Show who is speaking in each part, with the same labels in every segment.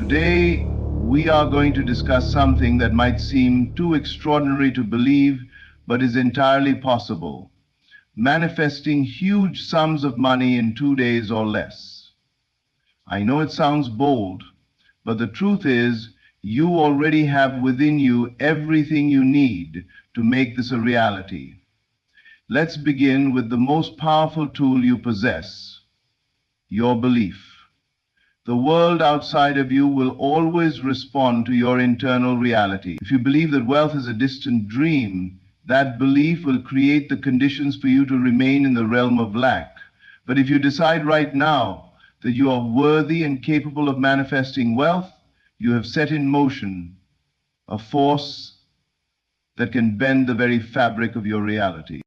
Speaker 1: Today, we are going to discuss something that might seem too extraordinary to believe, but is entirely possible. Manifesting huge sums of money in 2 days or less. I know it sounds bold, but the truth is, you already have within you everything you need to make this a reality. Let's begin with the most powerful tool you possess, your belief. The world outside of you will always respond to your internal reality. If you believe that wealth is a distant dream, that belief will create the conditions for you to remain in the realm of lack. But if you decide right now that you are worthy and capable of manifesting wealth, you have set in motion a force that can bend the very fabric of your reality.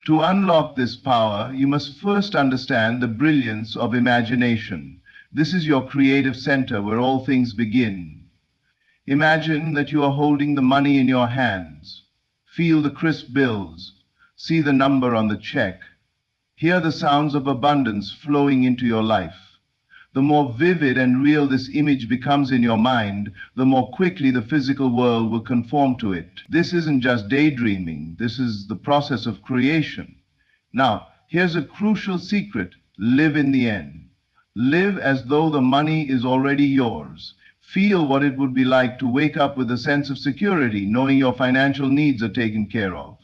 Speaker 1: To unlock this power, you must first understand the brilliance of imagination. This is your creative center where all things begin. Imagine that you are holding the money in your hands. Feel the crisp bills. See the number on the check. Hear the sounds of abundance flowing into your life. The more vivid and real this image becomes in your mind, the more quickly the physical world will conform to it. This isn't just daydreaming. This is the process of creation. Now, here's a crucial secret. Live in the end. Live as though the money is already yours. Feel what it would be like to wake up with a sense of security, knowing your financial needs are taken care of.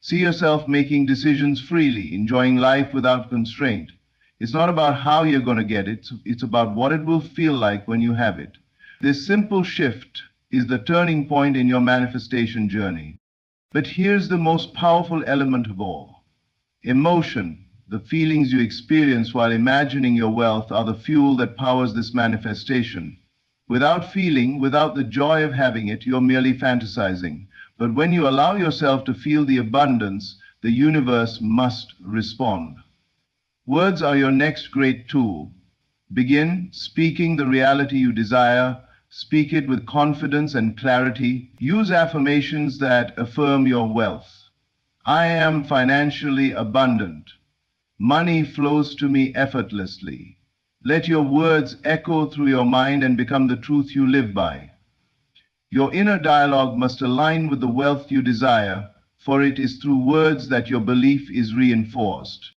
Speaker 1: See yourself making decisions freely, enjoying life without constraint. It's not about how you're going to get it, it's about what it will feel like when you have it. This simple shift is the turning point in your manifestation journey. But here's the most powerful element of all. Emotion, the feelings you experience while imagining your wealth, are the fuel that powers this manifestation. Without feeling, without the joy of having it, you're merely fantasizing. But when you allow yourself to feel the abundance, the universe must respond. Words are your next great tool. Begin speaking the reality you desire. Speak it with confidence and clarity. Use affirmations that affirm your wealth. I am financially abundant. Money flows to me effortlessly. Let your words echo through your mind and become the truth you live by. Your inner dialogue must align with the wealth you desire, for it is through words that your belief is reinforced.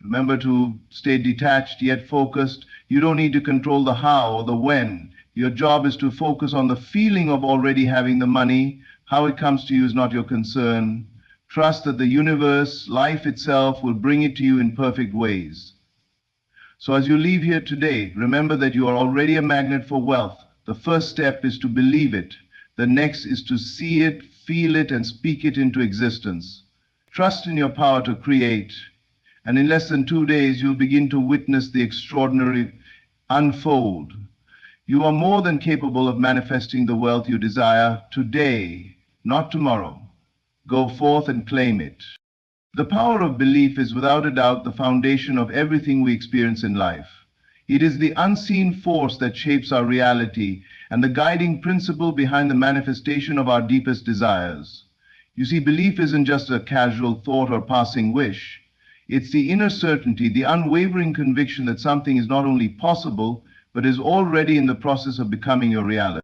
Speaker 1: Remember to stay detached yet focused. You don't need to control the how or the when. Your job is to focus on the feeling of already having the money. How it comes to you is not your concern. Trust that the universe, life itself, will bring it to you in perfect ways. So as you leave here today, remember that you are already a magnet for wealth. The first step is to believe it. The next is to see it, feel it, and speak it into existence. Trust in your power to create. And in less than 2 days, you'll begin to witness the extraordinary unfold. You are more than capable of manifesting the wealth you desire today, not tomorrow. Go forth and claim it. The power of belief is without a doubt the foundation of everything we experience in life. It is the unseen force that shapes our reality and the guiding principle behind the manifestation of our deepest desires. You see, belief isn't just a casual thought or passing wish. It's the inner certainty, the unwavering conviction that something is not only possible, but is already in the process of becoming your reality.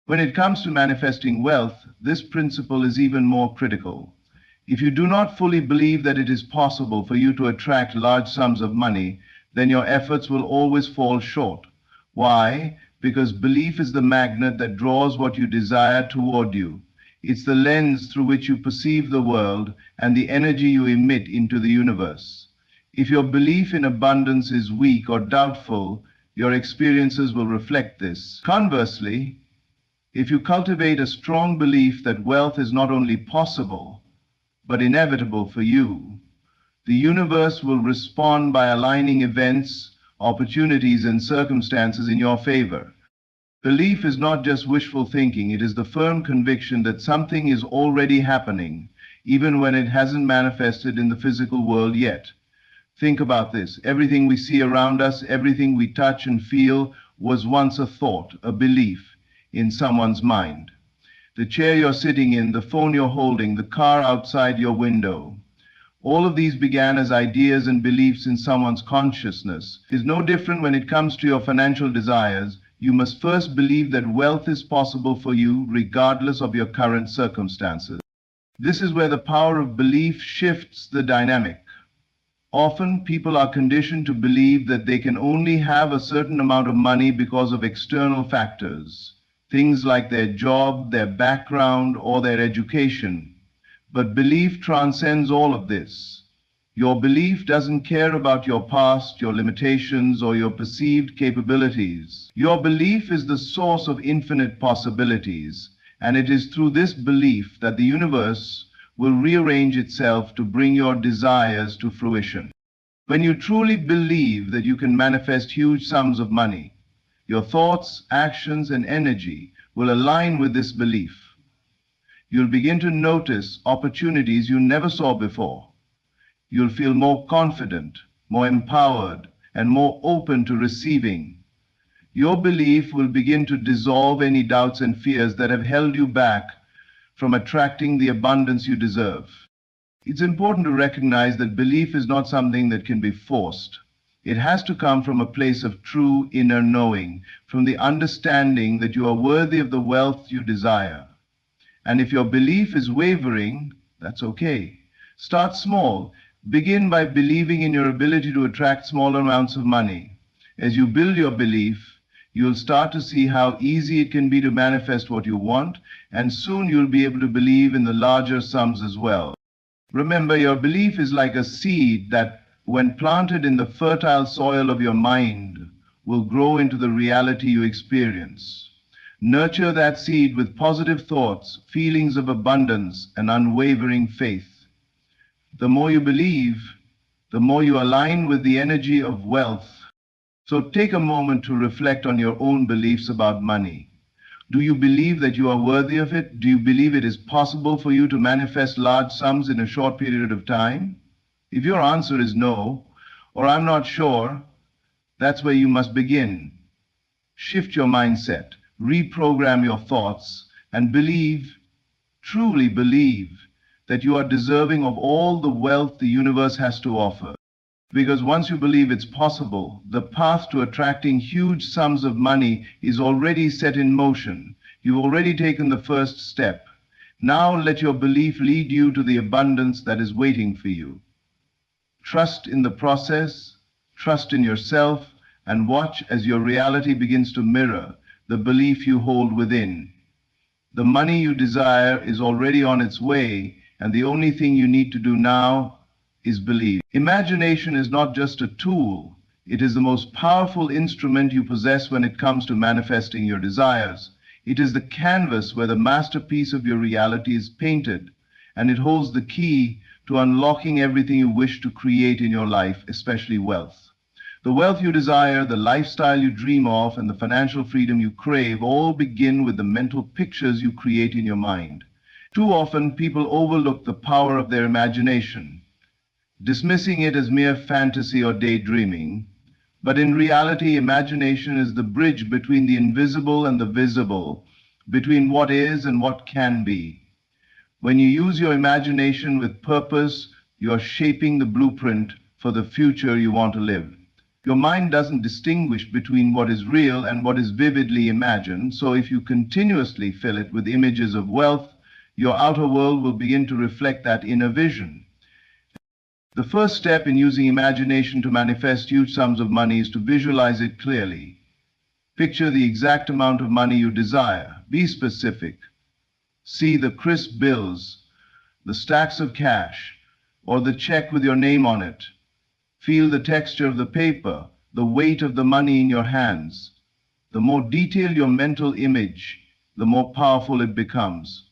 Speaker 1: When it comes to manifesting wealth, this principle is even more critical. If you do not fully believe that it is possible for you to attract large sums of money, then your efforts will always fall short. Why? Because belief is the magnet that draws what you desire toward you. It's the lens through which you perceive the world and the energy you emit into the universe. If your belief in abundance is weak or doubtful, your experiences will reflect this. Conversely, if you cultivate a strong belief that wealth is not only possible, but inevitable for you, the universe will respond by aligning events, opportunities, and circumstances in your favor. Belief is not just wishful thinking, it is the firm conviction that something is already happening, even when it hasn't manifested in the physical world yet. Think about this. Everything we see around us, everything we touch and feel, was once a thought, a belief in someone's mind. The chair you're sitting in, the phone you're holding, the car outside your window. All of these began as ideas and beliefs in someone's consciousness. It is no different when it comes to your financial desires. you must first believe that wealth is possible for you regardless of your current circumstances. This is where the power of belief shifts the dynamic. Often people are conditioned to believe that they can only have a certain amount of money because of external factors, things like their job, their background, or their education. But belief transcends all of this. Your belief doesn't care about your past, your limitations, or your perceived capabilities. Your belief is the source of infinite possibilities, and it is through this belief that the universe will rearrange itself to bring your desires to fruition. When you truly believe that you can manifest huge sums of money, your thoughts, actions, and energy will align with this belief. You'll begin to notice opportunities you never saw before. You'll feel more confident, more empowered, and more open to receiving. Your belief will begin to dissolve any doubts and fears that have held you back from attracting the abundance you deserve. It's important to recognize that belief is not something that can be forced. It has to come from a place of true inner knowing, from the understanding that you are worthy of the wealth you desire. And if your belief is wavering, that's okay. Start small. Begin by believing in your ability to attract small amounts of money. As you build your belief, you'll start to see how easy it can be to manifest what you want, and soon you'll be able to believe in the larger sums as well. Remember, your belief is like a seed that, when planted in the fertile soil of your mind, will grow into the reality you experience. Nurture that seed with positive thoughts, feelings of abundance, and unwavering faith. The more you believe, the more you align with the energy of wealth. So take a moment to reflect on your own beliefs about money. Do you believe that you are worthy of it? Do you believe it is possible for you to manifest large sums in a short period of time? If your answer is no, or I'm not sure, that's where you must begin. Shift your mindset, reprogram your thoughts, and believe, truly believe, that you are deserving of all the wealth the universe has to offer. Because once you believe it's possible, the path to attracting huge sums of money is already set in motion. You've already taken the first step. Now let your belief lead you to the abundance that is waiting for you. Trust in the process, trust in yourself, and watch as your reality begins to mirror the belief you hold within. The money you desire is already on its way, and the only thing you need to do now is believe. Imagination is not just a tool, it is the most powerful instrument you possess when it comes to manifesting your desires. It is the canvas where the masterpiece of your reality is painted, and it holds the key to unlocking everything you wish to create in your life, especially wealth. The wealth you desire, the lifestyle you dream of, and the financial freedom you crave all begin with the mental pictures you create in your mind. Too often, people overlook the power of their imagination, dismissing it as mere fantasy or daydreaming. But in reality, imagination is the bridge between the invisible and the visible, between what is and what can be. When you use your imagination with purpose, you are shaping the blueprint for the future you want to live. Your mind doesn't distinguish between what is real and what is vividly imagined, so if you continuously fill it with images of wealth, your outer world will begin to reflect that inner vision. The first step in using imagination to manifest huge sums of money is to visualize it clearly. Picture the exact amount of money you desire. Be specific. See the crisp bills, the stacks of cash, or the check with your name on it. Feel the texture of the paper, the weight of the money in your hands. The more detailed your mental image, the more powerful it becomes.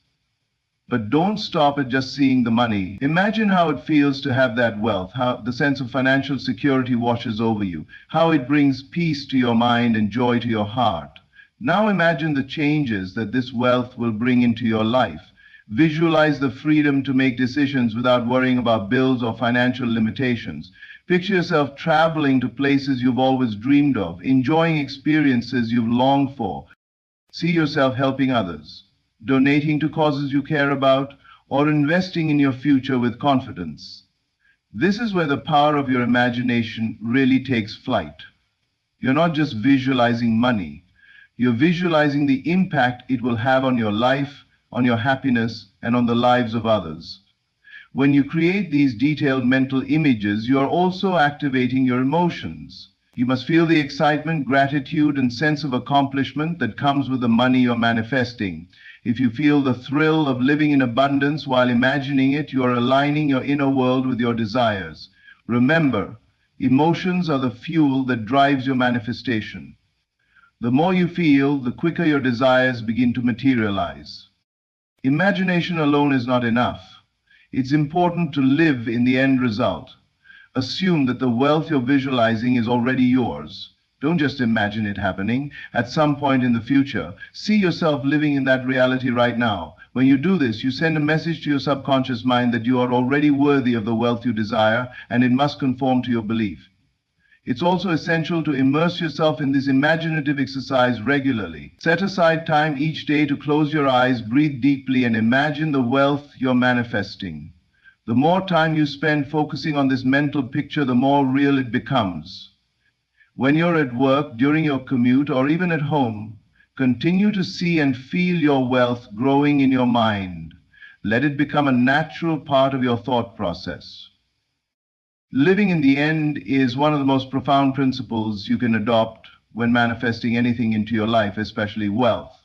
Speaker 1: But don't stop at just seeing the money. Imagine how it feels to have that wealth, how the sense of financial security washes over you, how it brings peace to your mind and joy to your heart. Now imagine the changes that this wealth will bring into your life. Visualize the freedom to make decisions without worrying about bills or financial limitations. Picture yourself traveling to places you've always dreamed of, enjoying experiences you've longed for. See yourself helping others, donating to causes you care about, or investing in your future with confidence. This is where the power of your imagination really takes flight. You're not just visualizing money. You're visualizing the impact it will have on your life, on your happiness, and on the lives of others. When you create these detailed mental images, you are also activating your emotions. You must feel the excitement, gratitude, and sense of accomplishment that comes with the money you're manifesting. If you feel the thrill of living in abundance while imagining it, you are aligning your inner world with your desires. Remember, emotions are the fuel that drives your manifestation. The more you feel, the quicker your desires begin to materialize. Imagination alone is not enough. It's important to live in the end result. Assume that the wealth you're visualizing is already yours. Don't just imagine it happening at some point in the future. See yourself living in that reality right now. When you do this, you send a message to your subconscious mind that you are already worthy of the wealth you desire, and it must conform to your belief. It's also essential to immerse yourself in this imaginative exercise regularly. Set aside time each day to close your eyes, breathe deeply, and imagine the wealth you're manifesting. The more time you spend focusing on this mental picture, the more real it becomes. When you're at work, during your commute, or even at home, continue to see and feel your wealth growing in your mind. Let it become a natural part of your thought process. Living in the end is one of the most profound principles you can adopt when manifesting anything into your life, especially wealth.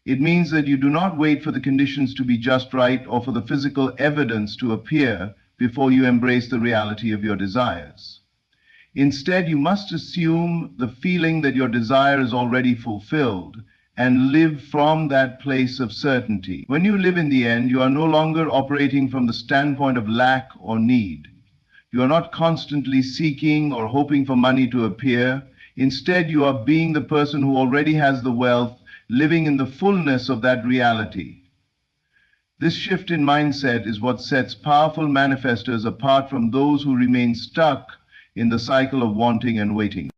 Speaker 1: It means that you do not wait for the conditions to be just right or for the physical evidence to appear before you embrace the reality of your desires. Instead, you must assume the feeling that your desire is already fulfilled and live from that place of certainty. When you live in the end, you are no longer operating from the standpoint of lack or need. You are not constantly seeking or hoping for money to appear. Instead, you are being the person who already has the wealth, living in the fullness of that reality. This shift in mindset is what sets powerful manifestors apart from those who remain stuck in the cycle of wanting and waiting.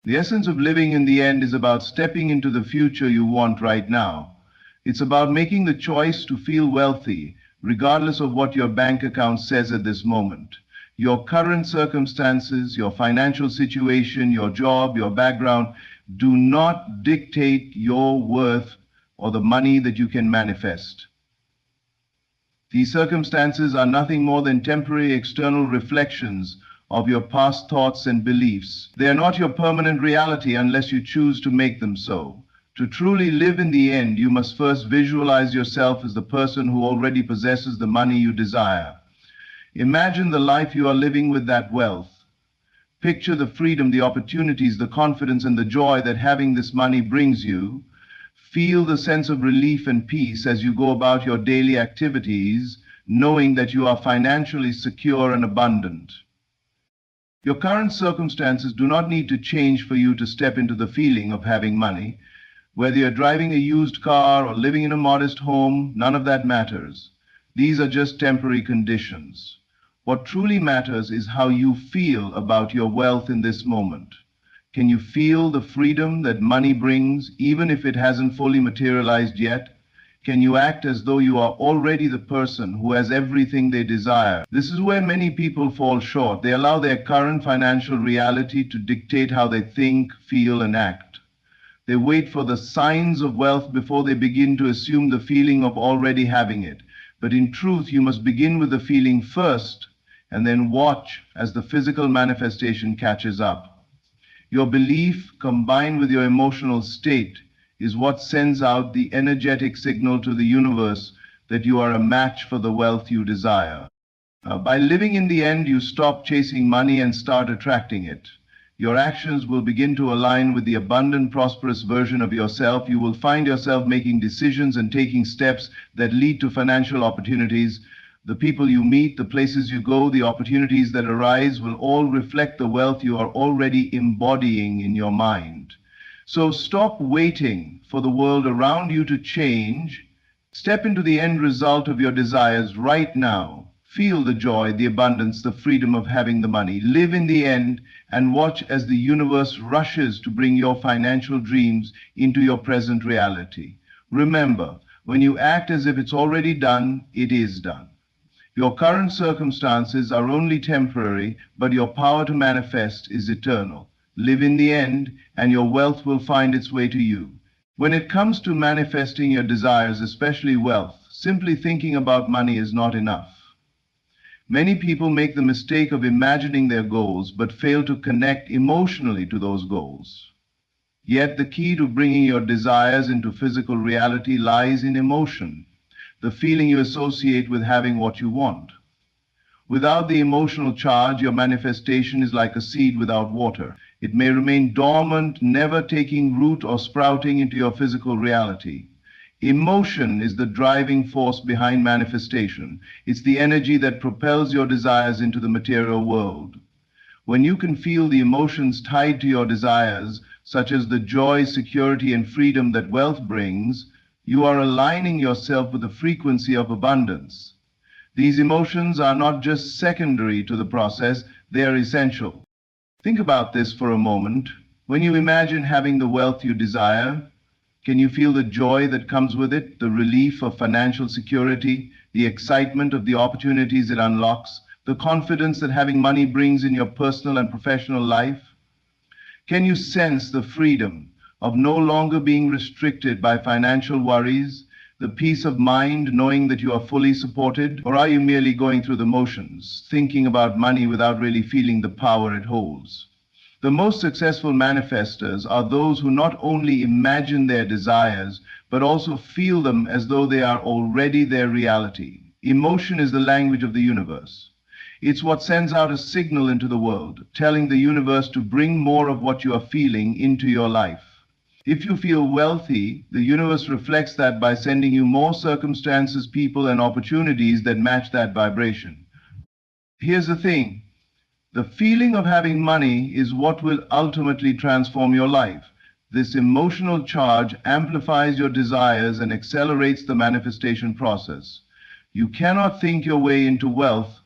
Speaker 1: The essence of living in the end is about stepping into the future you want right now. It's about making the choice to feel wealthy, regardless of what your bank account says at this moment. Your current circumstances, your financial situation, your job, your background do not dictate your worth or the money that you can manifest. These circumstances are nothing more than temporary external reflections of your past thoughts and beliefs. They are not your permanent reality unless you choose to make them so. To truly live in the end, you must first visualize yourself as the person who already possesses the money you desire. Imagine the life you are living with that wealth. Picture the freedom, the opportunities, the confidence, and the joy that having this money brings you. Feel the sense of relief and peace as you go about your daily activities, knowing that you are financially secure and abundant. Your current circumstances do not need to change for you to step into the feeling of having money. Whether you're driving a used car or living in a modest home, none of that matters. These are just temporary conditions. What truly matters is how you feel about your wealth in this moment. Can you feel the freedom that money brings, even if it hasn't fully materialized yet? Can you act as though you are already the person who has everything they desire? This is where many people fall short. They allow their current financial reality to dictate how they think, feel, and act. They wait for the signs of wealth before they begin to assume the feeling of already having it. But in truth, you must begin with the feeling first, and then watch as the physical manifestation catches up. Your belief, combined with your emotional state, is what sends out the energetic signal to the universe that you are a match for the wealth you desire. By living in the end, you stop chasing money and start attracting it. Your actions will begin to align with the abundant, prosperous version of yourself. You will find yourself making decisions and taking steps that lead to financial opportunities. The people you meet, the places you go, the opportunities that arise will all reflect the wealth you are already embodying in your mind. So stop waiting for the world around you to change. Step into the end result of your desires right now. Feel the joy, the abundance, the freedom of having the money. Live in the end and watch as the universe rushes to bring your financial dreams into your present reality. Remember, when you act as if it's already done, it is done. Your current circumstances are only temporary, but your power to manifest is eternal. Live in the end, and your wealth will find its way to you. When it comes to manifesting your desires, especially wealth, simply thinking about money is not enough. Many people make the mistake of imagining their goals but fail to connect emotionally to those goals. Yet the key to bringing your desires into physical reality lies in emotion, the feeling you associate with having what you want. Without the emotional charge, your manifestation is like a seed without water. It may remain dormant, never taking root or sprouting into your physical reality. Emotion is the driving force behind manifestation. It's the energy that propels your desires into the material world. When you can feel the emotions tied to your desires, such as the joy, security, and freedom that wealth brings, you are aligning yourself with the frequency of abundance. These emotions are not just secondary to the process, they are essential. Think about this for a moment. When you imagine having the wealth you desire, can you feel the joy that comes with it, the relief of financial security, the excitement of the opportunities it unlocks, the confidence that having money brings in your personal and professional life? Can you sense the freedom of no longer being restricted by financial worries, the peace of mind knowing that you are fully supported? Or are you merely going through the motions, thinking about money without really feeling the power it holds? The most successful manifestors are those who not only imagine their desires, but also feel them as though they are already their reality. Emotion is the language of the universe. It's what sends out a signal into the world, telling the universe to bring more of what you are feeling into your life. If you feel wealthy, the universe reflects that by sending you more circumstances, people, and opportunities that match that vibration. Here's the thing. The feeling of having money is what will ultimately transform your life. This emotional charge amplifies your desires and accelerates the manifestation process. You cannot think your way into wealth.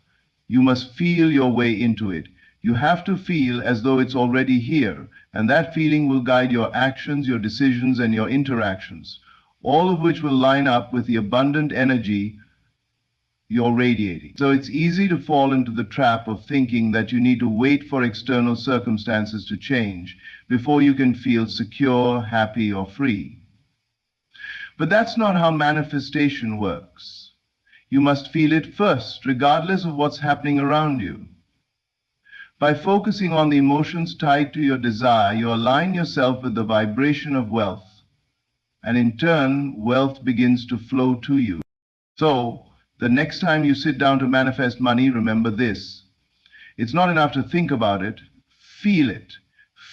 Speaker 1: You must feel your way into it. You have to feel as though it's already here, and that feeling will guide your actions, your decisions, and your interactions, all of which will line up with the abundant energy you're radiating. So it's easy to fall into the trap of thinking that you need to wait for external circumstances to change before you can feel secure, happy, or free. But that's not how manifestation works. You must feel it first, regardless of what's happening around you. By focusing on the emotions tied to your desire, you align yourself with the vibration of wealth, and in turn, wealth begins to flow to you. So, the next time you sit down to manifest money, remember this. It's not enough to think about it. Feel it.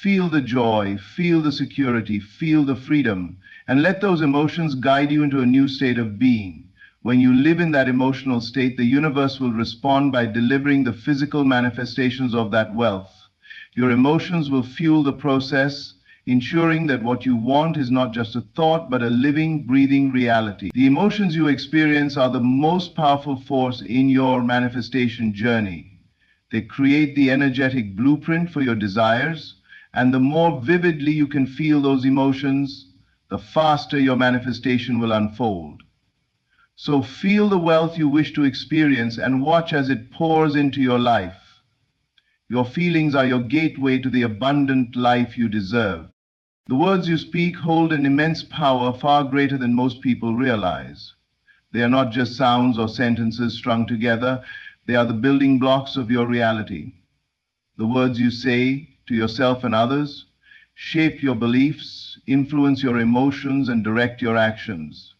Speaker 1: Feel the joy, feel the security, feel the freedom, and let those emotions guide you into a new state of being. When you live in that emotional state, the universe will respond by delivering the physical manifestations of that wealth. Your emotions will fuel the process, ensuring that what you want is not just a thought, but a living, breathing reality. The emotions you experience are the most powerful force in your manifestation journey. They create the energetic blueprint for your desires, and the more vividly you can feel those emotions, the faster your manifestation will unfold. So feel the wealth you wish to experience and watch as it pours into your life. Your feelings are your gateway to the abundant life you deserve. The words you speak hold an immense power far greater than most people realize. They are not just sounds or sentences strung together. They are the building blocks of your reality. The words you say to yourself and others shape your beliefs, influence your emotions, and direct your actions.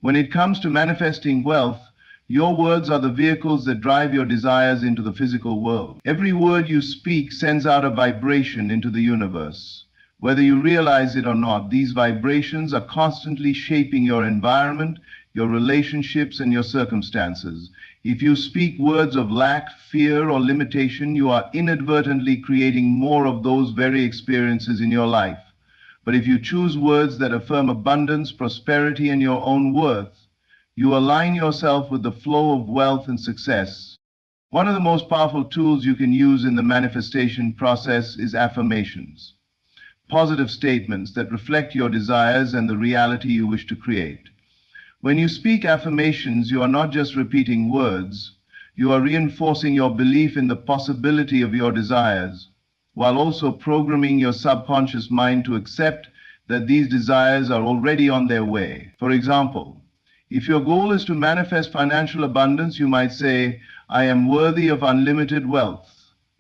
Speaker 1: When it comes to manifesting wealth, your words are the vehicles that drive your desires into the physical world. Every word you speak sends out a vibration into the universe. Whether you realize it or not, these vibrations are constantly shaping your environment, your relationships, and your circumstances. If you speak words of lack, fear, or limitation, you are inadvertently creating more of those very experiences in your life. But if you choose words that affirm abundance, prosperity, and your own worth, you align yourself with the flow of wealth and success. One of the most powerful tools you can use in the manifestation process is affirmations. Positive statements that reflect your desires and the reality you wish to create. When you speak affirmations, you are not just repeating words, you are reinforcing your belief in the possibility of your desires, while also programming your subconscious mind to accept that these desires are already on their way. For example, if your goal is to manifest financial abundance, you might say, I am worthy of unlimited wealth.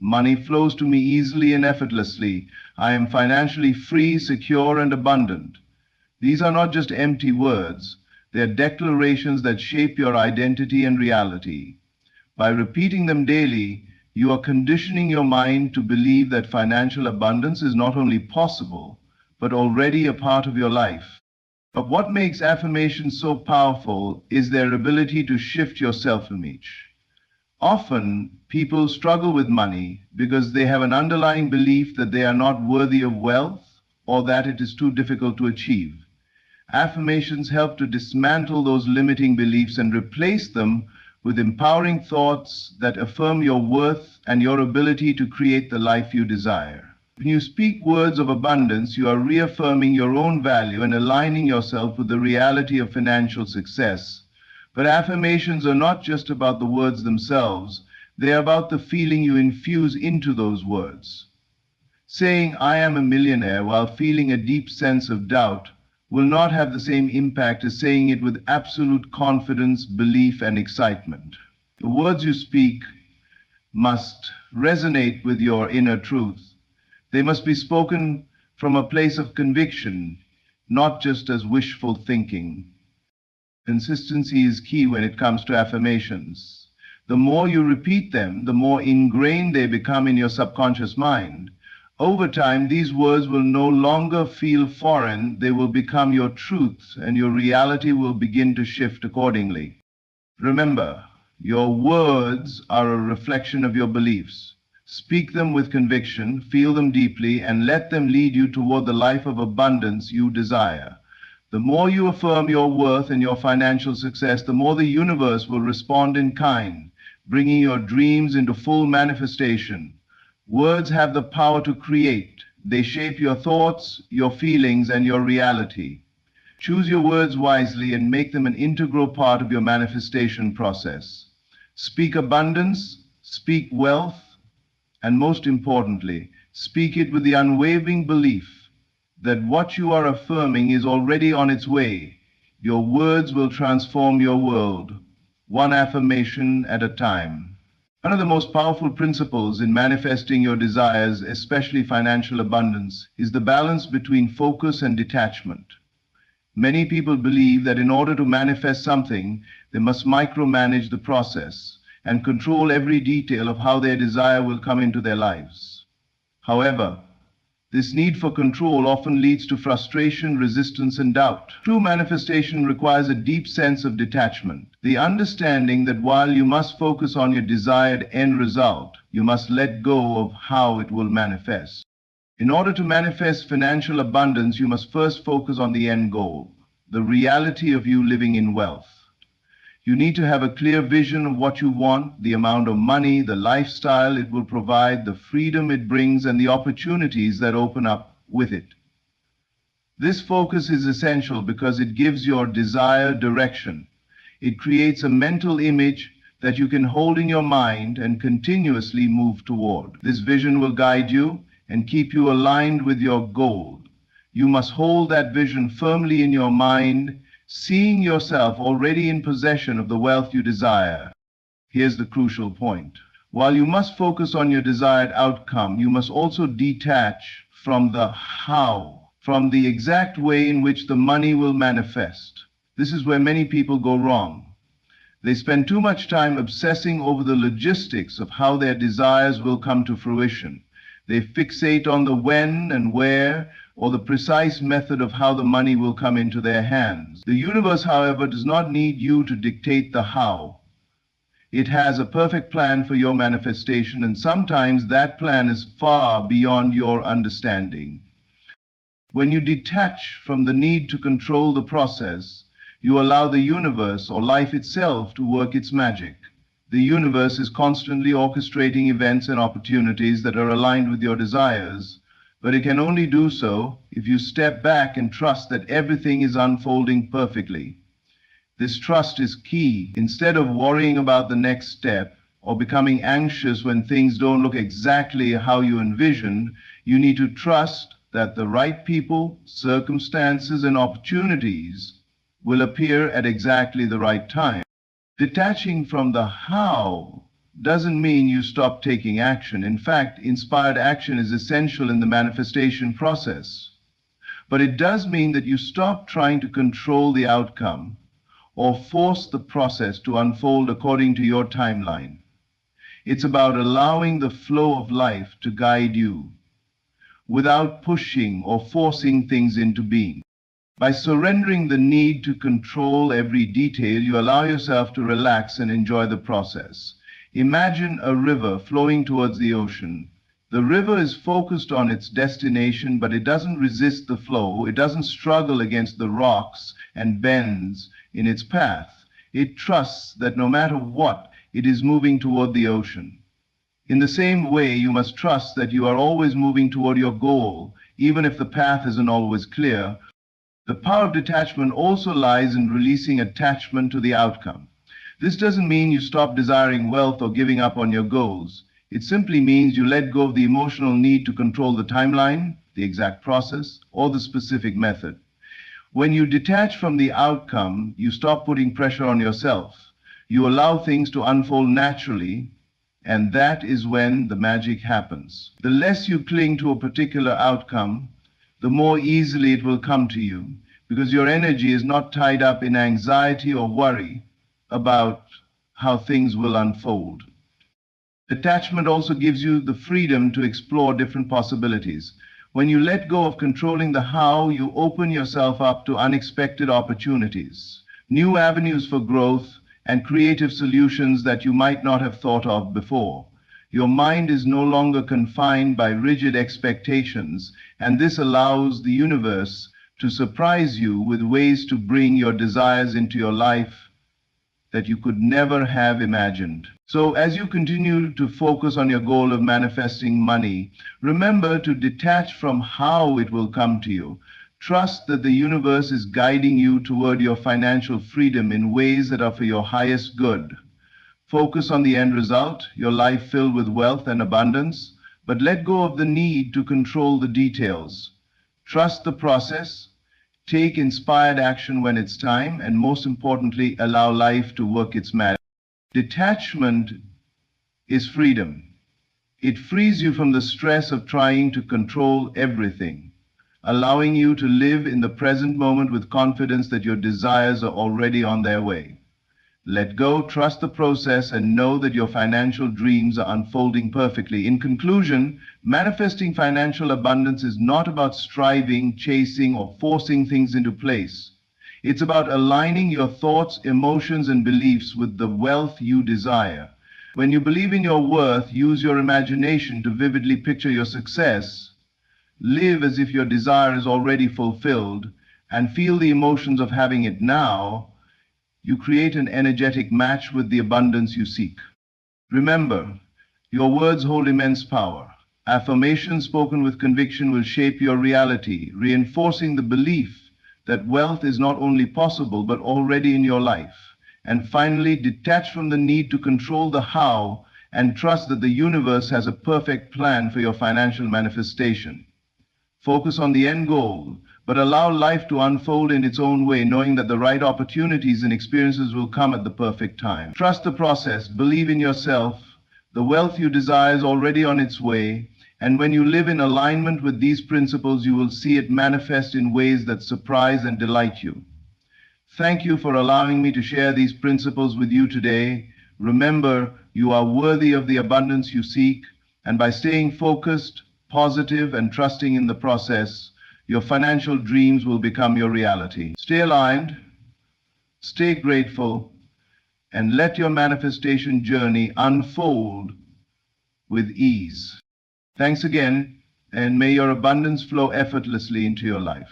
Speaker 1: Money flows to me easily and effortlessly. I am financially free, secure, and abundant. These are not just empty words. They are declarations that shape your identity and reality. By repeating them daily, you are conditioning your mind to believe that financial abundance is not only possible, but already a part of your life. But what makes affirmations so powerful is their ability to shift your self-image. Often, people struggle with money because they have an underlying belief that they are not worthy of wealth or that it is too difficult to achieve. Affirmations help to dismantle those limiting beliefs and replace them with empowering thoughts that affirm your worth and your ability to create the life you desire. When you speak words of abundance, you are reaffirming your own value and aligning yourself with the reality of financial success. But affirmations are not just about the words themselves, they are about the feeling you infuse into those words. Saying, I am a millionaire, while feeling a deep sense of doubt, will not have the same impact as saying it with absolute confidence, belief, and excitement. The words you speak must resonate with your inner truth. They must be spoken from a place of conviction, not just as wishful thinking. Consistency is key when it comes to affirmations. The more you repeat them, the more ingrained they become in your subconscious mind. Over time, these words will no longer feel foreign. They will become your truth, and your reality will begin to shift accordingly. Remember, your words are a reflection of your beliefs. Speak them with conviction, feel them deeply, and let them lead you toward the life of abundance you desire. The more you affirm your worth and your financial success, the more the universe will respond in kind, bringing your dreams into full manifestation. Words have the power to create. They shape your thoughts, your feelings, and your reality. Choose your words wisely and make them an integral part of your manifestation process. Speak abundance, speak wealth, and most importantly, speak it with the unwavering belief that what you are affirming is already on its way. Your words will transform your world, one affirmation at a time. One of the most powerful principles in manifesting your desires, especially financial abundance, is the balance between focus and detachment. Many people believe that in order to manifest something, they must micromanage the process and control every detail of how their desire will come into their lives. However, this need for control often leads to frustration, resistance, and doubt. True manifestation requires a deep sense of detachment, the understanding that while you must focus on your desired end result, you must let go of how it will manifest. In order to manifest financial abundance, you must first focus on the end goal, the reality of you living in wealth. You need to have a clear vision of what you want, the amount of money, the lifestyle it will provide, the freedom it brings, and the opportunities that open up with it. This focus is essential because it gives your desire direction. It creates a mental image that you can hold in your mind and continuously move toward. This vision will guide you and keep you aligned with your goal. You must hold that vision firmly in your mind, seeing yourself already in possession of the wealth you desire. Here's the crucial point. While you must focus on your desired outcome, you must also detach from the how, from the exact way in which the money will manifest. This is where many people go wrong. They spend too much time obsessing over the logistics of how their desires will come to fruition. They fixate on the when and where, or the precise method of how the money will come into their hands. The universe, however, does not need you to dictate the how. It has a perfect plan for your manifestation, and sometimes that plan is far beyond your understanding. When you detach from the need to control the process, you allow the universe or life itself to work its magic. The universe is constantly orchestrating events and opportunities that are aligned with your desires, but it can only do so if you step back and trust that everything is unfolding perfectly. This trust is key. Instead of worrying about the next step or becoming anxious when things don't look exactly how you envisioned, you need to trust that the right people, circumstances, and opportunities will appear at exactly the right time. Detaching from the how doesn't mean you stop taking action. In fact, inspired action is essential in the manifestation process. But it does mean that you stop trying to control the outcome or force the process to unfold according to your timeline. It's about allowing the flow of life to guide you without pushing or forcing things into being. By surrendering the need to control every detail, you allow yourself to relax and enjoy the process. Imagine a river flowing towards the ocean. The river is focused on its destination, but it doesn't resist the flow. It doesn't struggle against the rocks and bends in its path. It trusts that no matter what, it is moving toward the ocean. In the same way, you must trust that you are always moving toward your goal, even if the path isn't always clear. The power of detachment also lies in releasing attachment to the outcome. This doesn't mean you stop desiring wealth or giving up on your goals. It simply means you let go of the emotional need to control the timeline, the exact process, or the specific method. When you detach from the outcome, you stop putting pressure on yourself. You allow things to unfold naturally, and that is when the magic happens. The less you cling to a particular outcome, the more easily it will come to you, because your energy is not tied up in anxiety or worry about how things will unfold. Detachment also gives you the freedom to explore different possibilities. When you let go of controlling the how, you open yourself up to unexpected opportunities, new avenues for growth, and creative solutions that you might not have thought of before. Your mind is no longer confined by rigid expectations, and this allows the universe to surprise you with ways to bring your desires into your life that you could never have imagined. So as you continue to focus on your goal of manifesting money, remember to detach from how it will come to you. Trust that the universe is guiding you toward your financial freedom in ways that are for your highest good. Focus on the end result, your life filled with wealth and abundance, but let go of the need to control the details. Trust the process, take inspired action when it's time, and most importantly, allow life to work its magic. Detachment is freedom. It frees you from the stress of trying to control everything, allowing you to live in the present moment with confidence that your desires are already on their way. Let go, trust the process, and know that your financial dreams are unfolding perfectly. In conclusion, manifesting financial abundance is not about striving, chasing, or forcing things into place. It's about aligning your thoughts, emotions, and beliefs with the wealth you desire. When you believe in your worth, use your imagination to vividly picture your success. Live as if your desire is already fulfilled, and feel the emotions of having it now. You create an energetic match with the abundance you seek. Remember, your words hold immense power. Affirmations spoken with conviction will shape your reality, reinforcing the belief that wealth is not only possible but already in your life. And finally, detach from the need to control the how and trust that the universe has a perfect plan for your financial manifestation. Focus on the end goal, but allow life to unfold in its own way, knowing that the right opportunities and experiences will come at the perfect time. Trust the process, believe in yourself. The wealth you desire is already on its way, and when you live in alignment with these principles, you will see it manifest in ways that surprise and delight you. Thank you for allowing me to share these principles with you today. Remember, you are worthy of the abundance you seek, and by staying focused, positive, and trusting in the process, your financial dreams will become your reality. Stay aligned, stay grateful, and let your manifestation journey unfold with ease. Thanks again, and may your abundance flow effortlessly into your life.